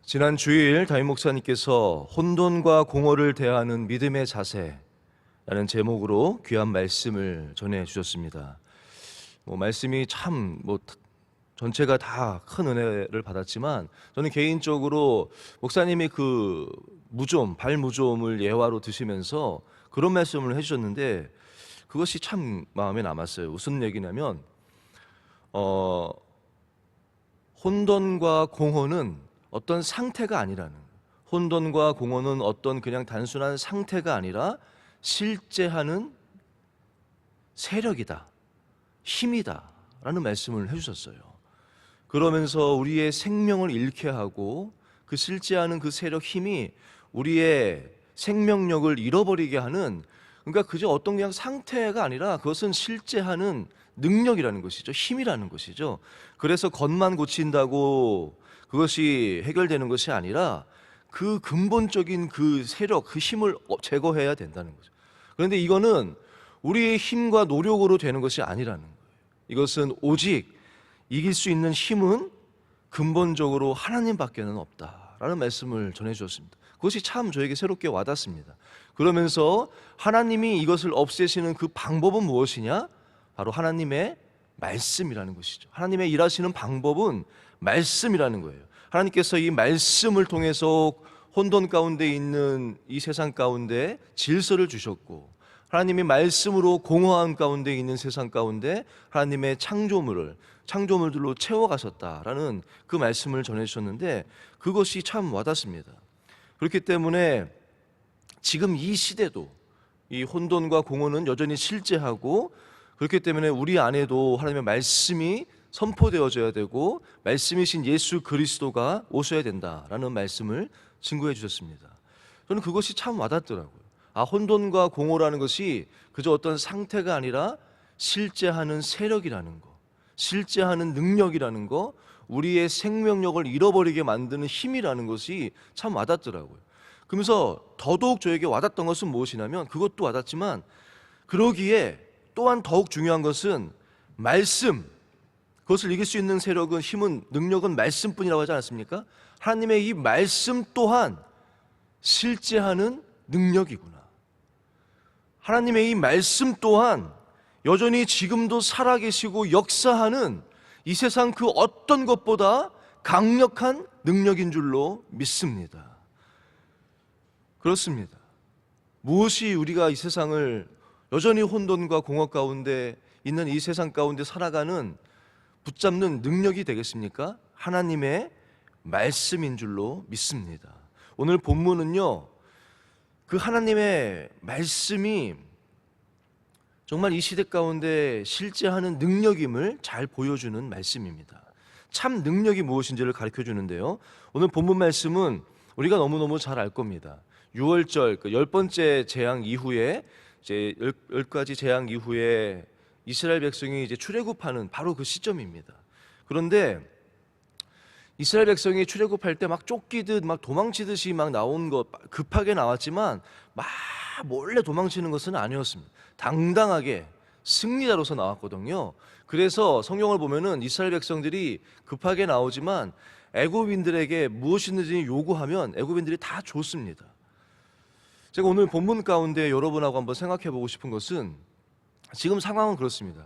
지난 주일 담임 목사님께서 혼돈과 공허를 대하는 믿음의 자세라는 제목으로 귀한 말씀을 전해 주셨습니다. 말씀이 참 전체가 다 큰 은혜를 받았지만 저는 개인적으로 목사님이 그 발무좀을 예화로 드시면서 그런 말씀을 해주셨는데 그것이 참 마음에 남았어요. 무슨 얘기냐면 혼돈과 공허는 어떤 상태가 아니라는 거예요. 혼돈과 공허는 어떤 그냥 단순한 상태가 아니라 실제하는 세력이다, 힘이다 라는 말씀을 해주셨어요. 그러면서 우리의 생명을 잃게 하고 그 실제하는 그 세력, 힘이 우리의 생명력을 잃어버리게 하는, 그러니까 그저 어떤 그냥 상태가 아니라 그것은 실제하는 능력이라는 것이죠. 힘이라는 것이죠. 그래서 겉만 고친다고 그것이 해결되는 것이 아니라 그 근본적인 그 세력, 그 힘을 제거해야 된다는 거죠. 그런데 이거는 우리의 힘과 노력으로 되는 것이 아니라는 거예요. 이것은 오직 이길 수 있는 힘은 근본적으로 하나님밖에는 없다라는 말씀을 전해주셨습니다. 그것이 참 저에게 새롭게 와닿습니다. 그러면서 하나님이 이것을 없애시는 그 방법은 무엇이냐? 바로 하나님의 말씀이라는 것이죠. 하나님의 일하시는 방법은 말씀이라는 거예요. 하나님께서 이 말씀을 통해서 혼돈 가운데 있는 이 세상 가운데 질서를 주셨고, 하나님이 말씀으로 공허함 가운데 있는 세상 가운데 하나님의 창조물들로 채워가셨다라는 그 말씀을 전해주셨는데 그것이 참 와닿습니다. 그렇기 때문에 지금 이 시대도 이 혼돈과 공허는 여전히 실제하고, 그렇기 때문에 우리 안에도 하나님의 말씀이 선포되어져야 되고 말씀이신 예수 그리스도가 오셔야 된다라는 말씀을 증거해 주셨습니다. 저는 그것이 참 와닿더라고요. 혼돈과 공허라는 것이 그저 어떤 상태가 아니라 실제하는 세력이라는 거, 실제하는 능력이라는 거, 우리의 생명력을 잃어버리게 만드는 힘이라는 것이 참 와닿더라고요. 그러면서 더더욱 저에게 와닿던 것은 무엇이냐면, 그것도 와닿지만 그러기에 또한 더욱 중요한 것은 말씀, 그것을 이길 수 있는 세력은, 힘은, 능력은 말씀뿐이라고 하지 않았습니까? 하나님의 이 말씀 또한 실제하는 능력이구나. 하나님의 이 말씀 또한 여전히 지금도 살아계시고 역사하는 이 세상 그 어떤 것보다 강력한 능력인 줄로 믿습니다. 그렇습니다. 무엇이 우리가 이 세상을 여전히 혼돈과 공허 가운데 있는 이 세상 가운데 살아가는 붙잡는 능력이 되겠습니까? 하나님의 말씀인 줄로 믿습니다. 오늘 본문은요, 그 하나님의 말씀이 정말 이 시대 가운데 실제하는 능력임을 잘 보여주는 말씀입니다. 참 능력이 무엇인지를 가르쳐 주는데요, 오늘 본문 말씀은 우리가 너무너무 잘 알 겁니다. 6월절 그 10번째 재앙 이후에, 이제 10가지 재앙 이후에 이스라엘 백성이 이제 출애굽하는 바로 그 시점입니다. 그런데 이스라엘 백성이 출애굽할 때 막 쫓기듯 막 도망치듯이 막 나온 것, 급하게 나왔지만 막 몰래 도망치는 것은 아니었습니다. 당당하게 승리자로서 나왔거든요. 그래서 성경을 보면은 이스라엘 백성들이 급하게 나오지만 애굽인들에게 무엇이든지 요구하면 애굽인들이 다 줬습니다. 제가 오늘 본문 가운데 여러분하고 한번 생각해 보고 싶은 것은, 지금 상황은 그렇습니다.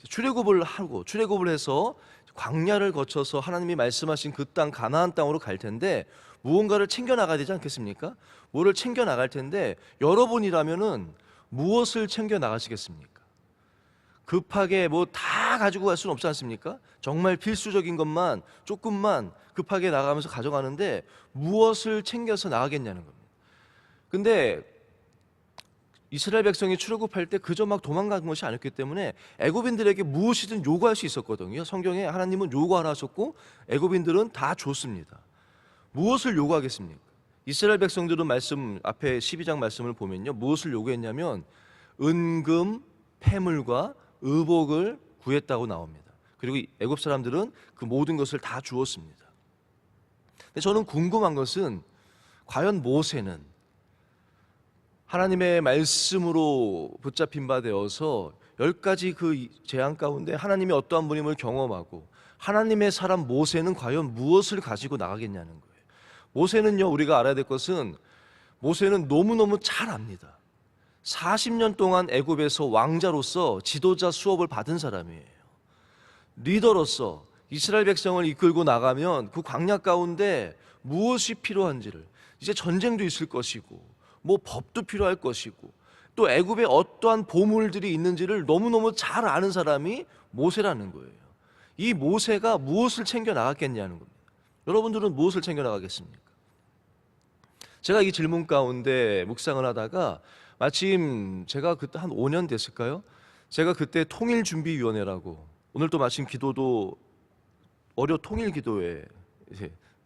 출애굽을 해서 광야를 거쳐서 하나님이 말씀하신 그 땅, 가나안 땅으로 갈 텐데 무언가를 챙겨 나가야 되지 않겠습니까? 뭐를 챙겨 나갈 텐데 여러분이라면은 무엇을 챙겨 나가시겠습니까? 급하게 다 가지고 갈 수는 없지 않습니까? 정말 필수적인 것만 조금만 급하게 나가면서 가져가는데 무엇을 챙겨서 나가겠냐는 겁니다. 근데 이스라엘 백성이 출애굽할 때 그저 막 도망간 것이 아니었기 때문에 애굽인들에게 무엇이든 요구할 수 있었거든요. 성경에 하나님은 요구하라 하셨고 애굽인들은 다 줬습니다. 무엇을 요구하겠습니까? 이스라엘 백성들은 말씀 앞에 12장 말씀을 보면요, 무엇을 요구했냐면 은금, 패물과 의복을 구했다고 나옵니다. 그리고 애굽 사람들은 그 모든 것을 다 주었습니다. 근데 저는 궁금한 것은, 과연 모세는 하나님의 말씀으로 붙잡힌 바 되어서 10가지 그 재앙 가운데 하나님이 어떠한 분임을 경험하고 하나님의 사람 모세는 과연 무엇을 가지고 나가겠냐는 거예요. 모세는요, 우리가 알아야 될 것은 모세는 너무너무 잘 압니다. 40년 동안 애굽에서 왕자로서 지도자 수업을 받은 사람이에요. 리더로서 이스라엘 백성을 이끌고 나가면 그 광야 가운데 무엇이 필요한지를, 이제 전쟁도 있을 것이고 뭐 법도 필요할 것이고 또 애굽에 어떠한 보물들이 있는지를 너무너무 잘 아는 사람이 모세라는 거예요. 이 모세가 무엇을 챙겨 나갔겠냐는 겁니다. 여러분들은 무엇을 챙겨 나가겠습니까? 제가 이 질문 가운데 묵상을 하다가 마침 제가 그때 한 5년 됐을까요? 제가 그때 통일준비위원회라고, 오늘 또 마침 기도도 월요 통일기도회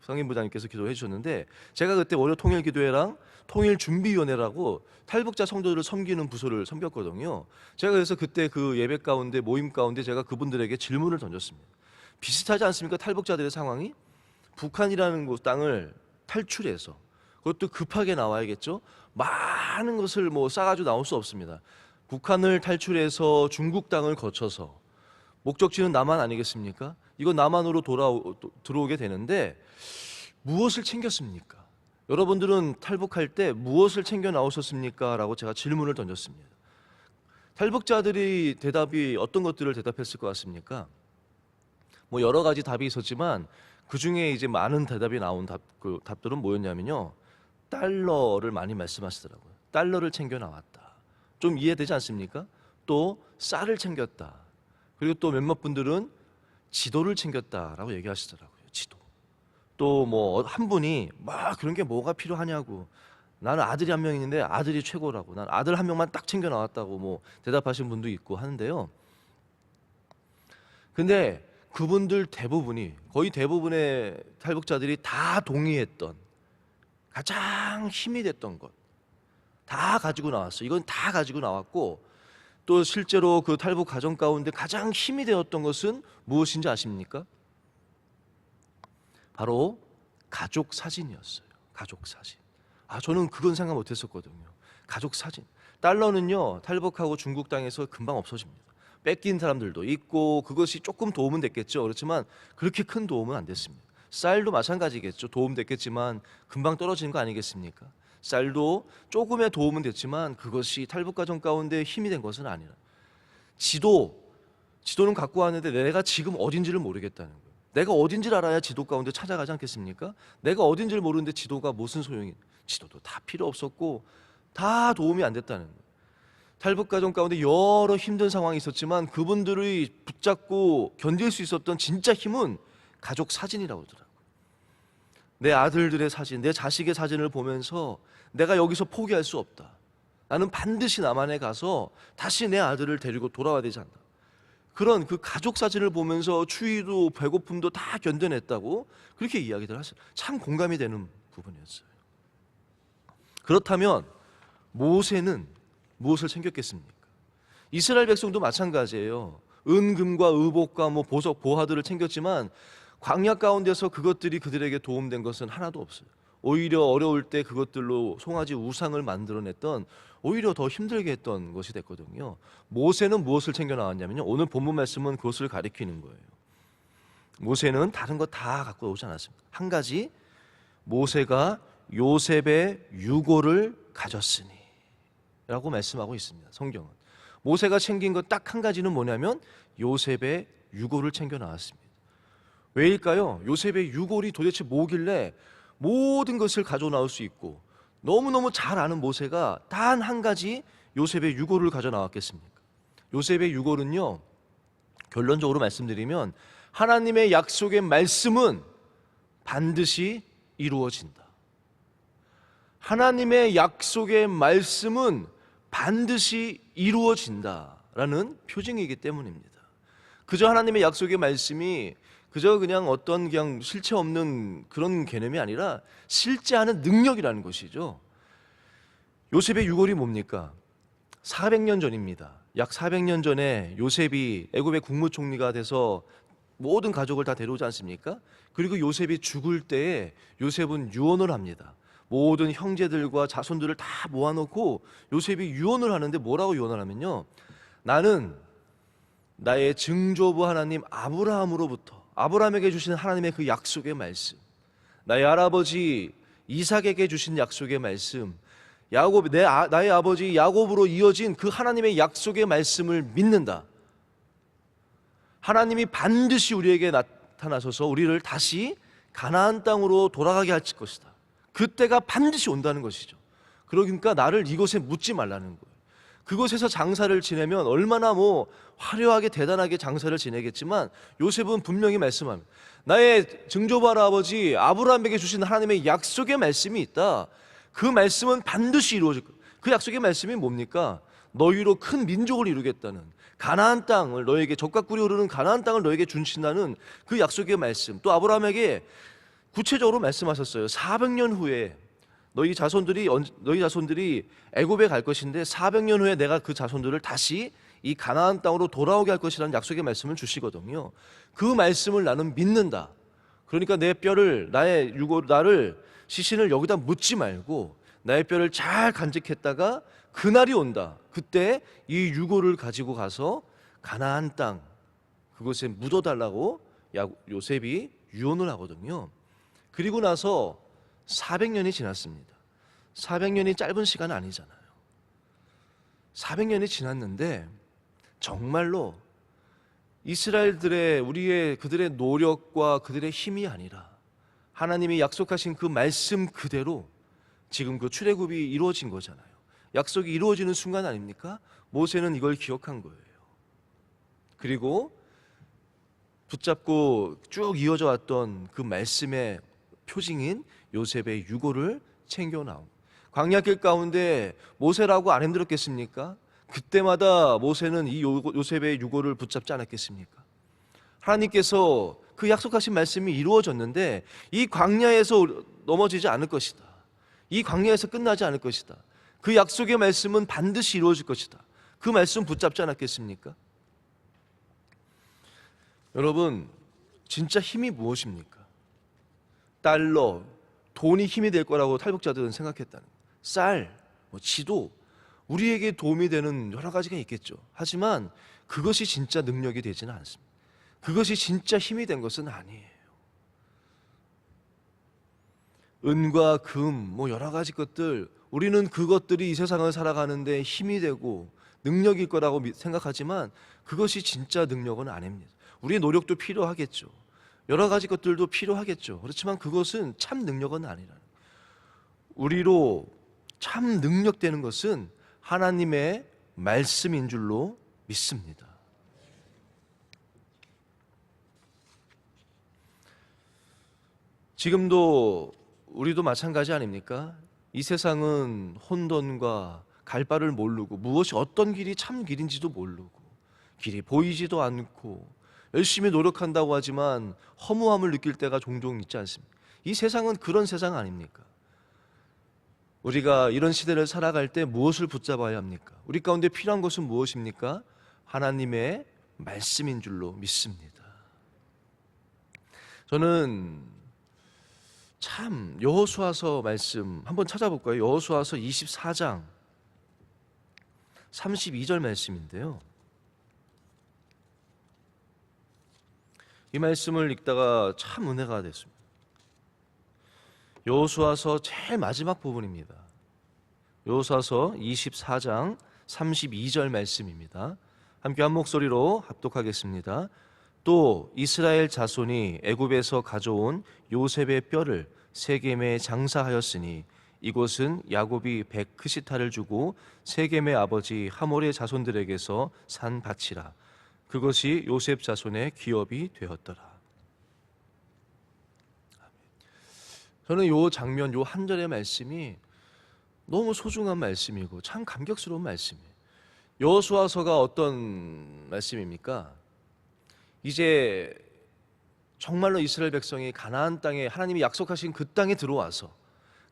성인부장님께서 기도해 주셨는데, 제가 그때 월요 통일기도회랑 통일준비위원회라고 탈북자 성도들을 섬기는 부서를 섬겼거든요. 제가 그래서 그때 그 예배 가운데, 모임 가운데 제가 그분들에게 질문을 던졌습니다. 비슷하지 않습니까? 탈북자들의 상황이 북한이라는 곳 땅을 탈출해서, 그것도 급하게 나와야겠죠. 많은 것을 뭐 싸가지고 나올 수 없습니다. 북한을 탈출해서 중국 땅을 거쳐서 목적지는 남한 아니겠습니까? 이거 남한으로 들어오게 되는데 무엇을 챙겼습니까? 여러분들은 탈북할 때 무엇을 챙겨 나오셨습니까? 라고 제가 질문을 던졌습니다. 탈북자들이 대답이 어떤 것들을 대답했을 것 같습니까? 뭐 여러 가지 답이 있었지만 그 중에 이제 많은 대답이 나온 그 답들은 뭐였냐면요, 달러를 많이 말씀하시더라고요. 달러를 챙겨 나왔다. 좀 이해되지 않습니까? 또 쌀을 챙겼다. 그리고 또 몇몇 분들은 지도를 챙겼다라고 얘기하시더라고요. 지도. 또 뭐 한 분이 막 그런 게 뭐가 필요하냐고, 나는 아들이 한 명 있는데 아들이 최고라고, 난 아들 한 명만 딱 챙겨 나왔다고 뭐 대답하신 분도 있고 하는데요. 근데 그분들 대부분이, 거의 대부분의 탈북자들이 다 동의했던, 가장 힘이 됐던 것 다 가지고 나왔어요. 이건 다 가지고 나왔고, 또 실제로 그 탈북 가정 가운데 가장 힘이 되었던 것은 무엇인지 아십니까? 바로 가족 사진이었어요. 가족 사진. 저는 그건 생각 못 했었거든요. 가족 사진. 달러는요, 탈북하고 중국 땅에서 금방 없어집니다. 뺏긴 사람들도 있고 그것이 조금 도움은 됐겠죠. 그렇지만 그렇게 큰 도움은 안 됐습니다. 쌀도 마찬가지겠죠. 도움 됐겠지만 금방 떨어지는 거 아니겠습니까? 쌀도 조금의 도움은 됐지만 그것이 탈북 가정 가운데 힘이 된 것은 아니라, 지도는 갖고 왔는데 내가 지금 어딘지를 모르겠다는 거예요. 내가 어딘지를 알아야 지도 가운데 찾아가지 않겠습니까? 내가 어딘지를 모르는데 지도가 무슨 소용이, 지도도 다 필요 없었고 다 도움이 안 됐다는 거예요. 탈북 가정 가운데 여러 힘든 상황이 있었지만 그분들의 붙잡고 견딜 수 있었던 진짜 힘은 가족 사진이라고 하더라고요. 내 아들들의 사진, 내 자식의 사진을 보면서 내가 여기서 포기할 수 없다. 나는 반드시 남한에 가서 다시 내 아들을 데리고 돌아와야 되지 않나. 그런 그 가족 사진을 보면서 추위도 배고픔도 다 견뎌냈다고 그렇게 이야기들 하셨어요. 참 공감이 되는 부분이었어요. 그렇다면 모세는 무엇을 챙겼겠습니까? 이스라엘 백성도 마찬가지예요. 은금과 의복과 뭐 보석, 보화들을 챙겼지만 광야 가운데서 그것들이 그들에게 도움된 것은 하나도 없어요. 오히려 어려울 때 그것들로 송아지 우상을 만들어냈던, 오히려 더 힘들게 했던 것이 됐거든요. 모세는 무엇을 챙겨 나왔냐면요, 오늘 본문 말씀은 그것을 가리키는 거예요. 모세는 다른 거 다 갖고 오지 않았습니다. 한 가지, 모세가 요셉의 유고를 가졌으니 라고 말씀하고 있습니다. 성경은 모세가 챙긴 것 딱 한 가지는 뭐냐면 요셉의 유고를 챙겨 나왔습니다. 왜일까요? 요셉의 유골이 도대체 뭐길래 모든 것을 가져 나올 수 있고, 너무너무 잘 아는 모세가 단 한 가지 요셉의 유골을 가져 나왔겠습니까? 요셉의 유골은요, 결론적으로 말씀드리면 하나님의 약속의 말씀은 반드시 이루어진다. 하나님의 약속의 말씀은 반드시 이루어진다라는 표징이기 때문입니다. 그저 하나님의 약속의 말씀이 그저 그냥 어떤 그냥 실체 없는 그런 개념이 아니라 실제하는 능력이라는 것이죠. 요셉의 유골이 뭡니까? 400년 전입니다. 약 400년 전에 요셉이 애굽의 국무총리가 돼서 모든 가족을 다 데려오지 않습니까? 그리고 요셉이 죽을 때에 요셉은 유언을 합니다. 모든 형제들과 자손들을 다 모아놓고 요셉이 유언을 하는데 뭐라고 유언을 하면요, 나는 나의 증조부 하나님 아브라함으로부터, 아브라함에게 주신 하나님의 그 약속의 말씀, 나의 할아버지 이삭에게 주신 약속의 말씀, 나의 아버지 야곱으로 이어진 그 하나님의 약속의 말씀을 믿는다. 하나님이 반드시 우리에게 나타나셔서 우리를 다시 가나안 땅으로 돌아가게 할 것이다. 그때가 반드시 온다는 것이죠. 그러니까 나를 이곳에 묻지 말라는 거예요. 그곳에서 장사를 지내면 얼마나 화려하게 대단하게 장사를 지내겠지만 요셉은 분명히 말씀합니다. 나의 증조부 할아버지 아브라함에게 주신 하나님의 약속의 말씀이 있다. 그 말씀은 반드시 이루어질 거예요. 그 약속의 말씀이 뭡니까? 너희로 큰 민족을 이루겠다는, 가나안 땅을 너에게, 젖과 꿀이 흐르는 가나안 땅을 너에게 준신다는 그 약속의 말씀. 또 아브라함에게 구체적으로 말씀하셨어요. 400년 후에 너희 자손들이 애굽에 갈 것인데 400년 후에 내가 그 자손들을 다시 이 가나안 땅으로 돌아오게 할 것이라는 약속의 말씀을 주시거든요. 그 말씀을 나는 믿는다. 그러니까 내 뼈를, 나를 시신을 여기다 묻지 말고 나의 뼈를 잘 간직했다가 그날이 온다. 그때 이 유고를 가지고 가서 가나안 땅 그곳에 묻어달라고 요셉이 유언을 하거든요. 그리고 나서 400년이 지났습니다. 400년이 짧은 시간 아니잖아요. 400년이 지났는데 정말로 그들의 노력과 그들의 힘이 아니라 하나님이 약속하신 그 말씀 그대로 지금 그 출애굽이 이루어진 거잖아요. 약속이 이루어지는 순간 아닙니까? 모세는 이걸 기억한 거예요. 그리고 붙잡고 쭉 이어져 왔던 그 말씀의 표징인 요셉의 유고를 챙겨 나온, 광야길 가운데 모세라고 안 힘들었겠습니까? 그때마다 모세는 이 요셉의 유고를 붙잡지 않았겠습니까? 하나님께서 그 약속하신 말씀이 이루어졌는데 이 광야에서 넘어지지 않을 것이다. 이 광야에서 끝나지 않을 것이다. 그 약속의 말씀은 반드시 이루어질 것이다. 그 말씀 붙잡지 않았겠습니까? 여러분, 진짜 힘이 무엇입니까? 달러, 돈이 힘이 될 거라고 탈북자들은 생각했다는 거예요. 쌀, 지도, 우리에게 도움이 되는 여러 가지가 있겠죠. 하지만 그것이 진짜 능력이 되지는 않습니다. 그것이 진짜 힘이 된 것은 아니에요. 은과 금, 여러 가지 것들, 우리는 그것들이 이 세상을 살아가는데 힘이 되고 능력일 거라고 생각하지만 그것이 진짜 능력은 아닙니다. 우리의 노력도 필요하겠죠. 여러 가지 것들도 필요하겠죠. 그렇지만 그것은 참 능력은 아니라는 거예요. 우리로 참 능력되는 것은 하나님의 말씀인 줄로 믿습니다. 지금도 우리도 마찬가지 아닙니까? 이 세상은 혼돈과 갈 바를 모르고 무엇이 어떤 길이 참 길인지도 모르고 길이 보이지도 않고 열심히 노력한다고 하지만 허무함을 느낄 때가 종종 있지 않습니까? 이 세상은 그런 세상 아닙니까? 우리가 이런 시대를 살아갈 때 무엇을 붙잡아야 합니까? 우리 가운데 필요한 것은 무엇입니까? 하나님의 말씀인 줄로 믿습니다. 저는 참 여호수아서 말씀 한번 찾아볼까요? 여호수아서 24장 32절 말씀인데요. 이 말씀을 읽다가 참 은혜가 됐습니다. 여호수아서 제일 마지막 부분입니다. 여호수아서 24장 32절 말씀입니다. 함께 한 목소리로 합독하겠습니다. 또 이스라엘 자손이 애굽에서 가져온 요셉의 뼈를 세겜에 장사하였으니 이곳은 야곱이 백크시타를 주고 세겜의 아버지 하몰의 자손들에게서 산 밭이라. 그것이 요셉 자손의 기업이 되었더라. 저는 요 장면, 요 한 절의 말씀이 너무 소중한 말씀이고 참 감격스러운 말씀이에요. 여호수아서가 어떤 말씀입니까? 이제 정말로 이스라엘 백성이 가나안 땅에, 하나님이 약속하신 그 땅에 들어와서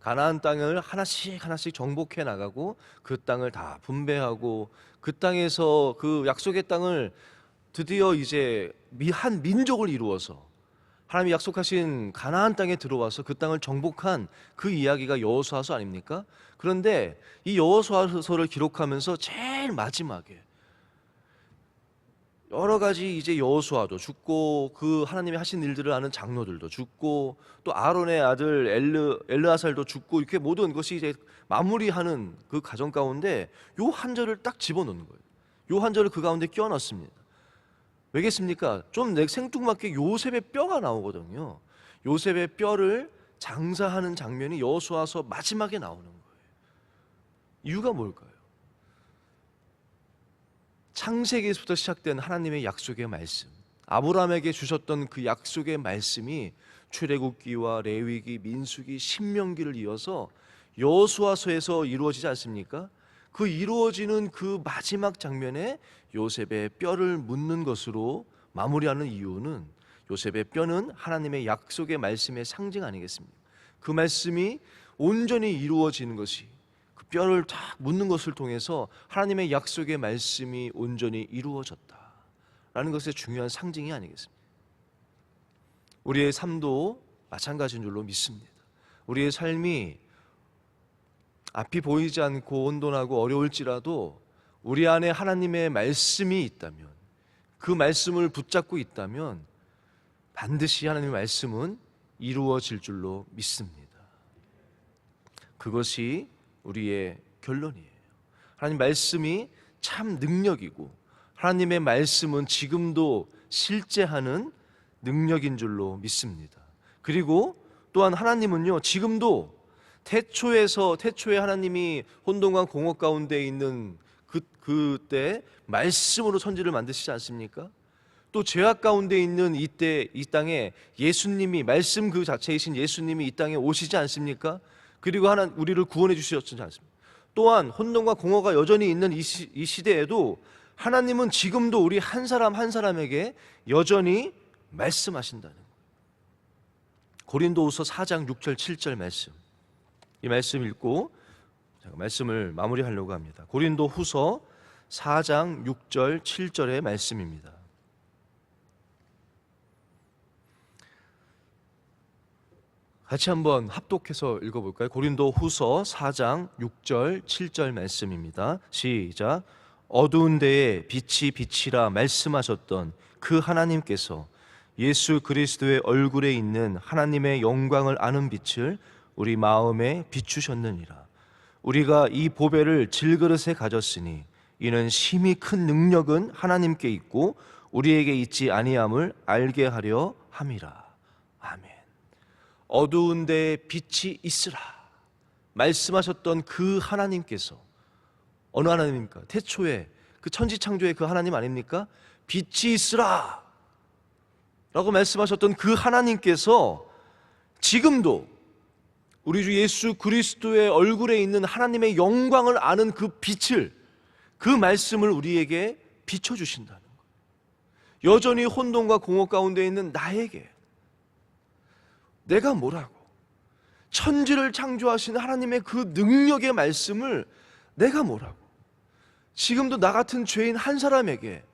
가나안 땅을 하나씩 하나씩 정복해 나가고 그 땅을 다 분배하고 그 땅에서 그 약속의 땅을 드디어 이제 한 민족을 이루어서 하나님이 약속하신 가나안 땅에 들어와서 그 땅을 정복한 그 이야기가 여호수아서 아닙니까? 그런데 이 여호수아서를 기록하면서 제일 마지막에 여러 가지 이제 여호수아도 죽고 그 하나님이 하신 일들을 아는 장로들도 죽고 또 아론의 아들 엘르아살도 죽고 이렇게 모든 것이 이제 마무리하는 그 과정 가운데 요 한 절을 딱 집어넣는 거예요. 요 한 절을 그 가운데 끼워 넣습니다. 왜겠습니까? 좀 생뚱맞게 요셉의 뼈가 나오거든요. 요셉의 뼈를 장사하는 장면이 여호수아서 마지막에 나오는 거예요. 이유가 뭘까요? 창세기에서부터 시작된 하나님의 약속의 말씀, 아브라함에게 주셨던 그 약속의 말씀이 출애굽기와 레위기, 민수기, 신명기를 이어서 여호수아서에서 이루어지지 않습니까? 그 이루어지는 그 마지막 장면에 요셉의 뼈를 묻는 것으로 마무리하는 이유는 요셉의 뼈는 하나님의 약속의 말씀의 상징 아니겠습니까? 그 말씀이 온전히 이루어지는 것이, 그 뼈를 딱 묻는 것을 통해서 하나님의 약속의 말씀이 온전히 이루어졌다라는 것의 중요한 상징이 아니겠습니까? 우리의 삶도 마찬가지인 줄로 믿습니다. 우리의 삶이 앞이 보이지 않고 혼돈하고 어려울지라도 우리 안에 하나님의 말씀이 있다면, 그 말씀을 붙잡고 있다면 반드시 하나님의 말씀은 이루어질 줄로 믿습니다. 그것이 우리의 결론이에요. 하나님 말씀이 참 능력이고 하나님의 말씀은 지금도 실제하는 능력인 줄로 믿습니다. 그리고 또한 하나님은요, 지금도 태초에 하나님이 혼돈과 공허 가운데 있는 그때 말씀으로 천지를 만드시지 않습니까? 또 죄악 가운데 있는 이때 이 땅에 예수님이, 말씀 그 자체이신 예수님이 이 땅에 오시지 않습니까? 그리고 우리를 구원해 주셨지 않습니까? 또한 혼돈과 공허가 여전히 있는 이 시대에도 하나님은 지금도 우리 한 사람 한 사람에게 여전히 말씀하신다는 거예요. 고린도후서 4장 6절 7절 말씀, 이 말씀 읽고 말씀을 마무리하려고 합니다. 고린도후서 4장 6절 7절의 말씀입니다. 같이 한번 합독해서 읽어볼까요? 고린도후서 4장 6절 7절 말씀입니다. 시작. 어두운 데에 빛이 빛이라 말씀하셨던 그 하나님께서 예수 그리스도의 얼굴에 있는 하나님의 영광을 아는 빛을 우리 마음에 비추셨느니라. 우리가 이 보배를 질그릇에 가졌으니 이는 심히 큰 능력은 하나님께 있고 우리에게 있지 아니함을 알게 하려 함이라. 아멘. 어두운 데에 빛이 있으라 말씀하셨던 그 하나님께서, 어느 하나님입니까? 태초에 그 천지창조의 그 하나님 아닙니까? 빛이 있으라 라고 말씀하셨던 그 하나님께서 지금도 우리 주 예수 그리스도의 얼굴에 있는 하나님의 영광을 아는 그 빛을, 그 말씀을 우리에게 비춰주신다는 거예요. 여전히 혼돈과 공허 가운데 있는 나에게, 내가 뭐라고, 천지를 창조하신 하나님의 그 능력의 말씀을 내가 뭐라고, 지금도 나 같은 죄인 한 사람에게,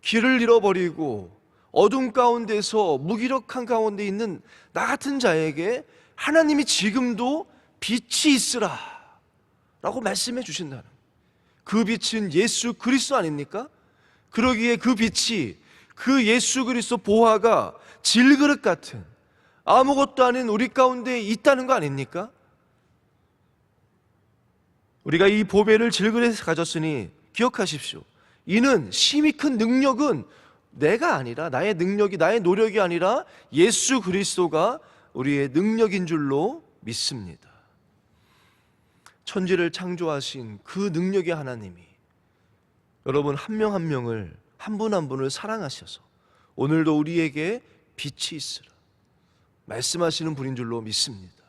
길을 잃어버리고 어둠 가운데서 무기력한 가운데 있는 나 같은 자에게 하나님이 지금도 빛이 있으라 라고 말씀해 주신다는, 그 빛은 예수 그리스도 아닙니까? 그러기에 그 빛이, 그 예수 그리스도 보화가 질그릇 같은 아무것도 아닌 우리 가운데 있다는 거 아닙니까? 우리가 이 보배를 질그릇에 가졌으니 기억하십시오. 이는 심히 큰 능력은 내가 아니라, 나의 능력이, 나의 노력이 아니라 예수 그리스도가 우리의 능력인 줄로 믿습니다. 천지를 창조하신 그 능력의 하나님이 여러분 한 명 한 명을, 한 분 한 분을 사랑하셔서 오늘도 우리에게 빛이 있으라 말씀하시는 분인 줄로 믿습니다.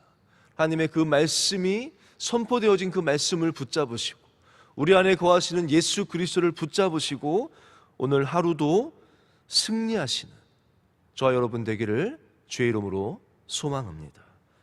하나님의 그 말씀이 선포되어진 그 말씀을 붙잡으시고 우리 안에 거하시는 예수 그리스도를 붙잡으시고 오늘 하루도 승리하시는 저와 여러분 되기를 주의 이름으로 소망합니다.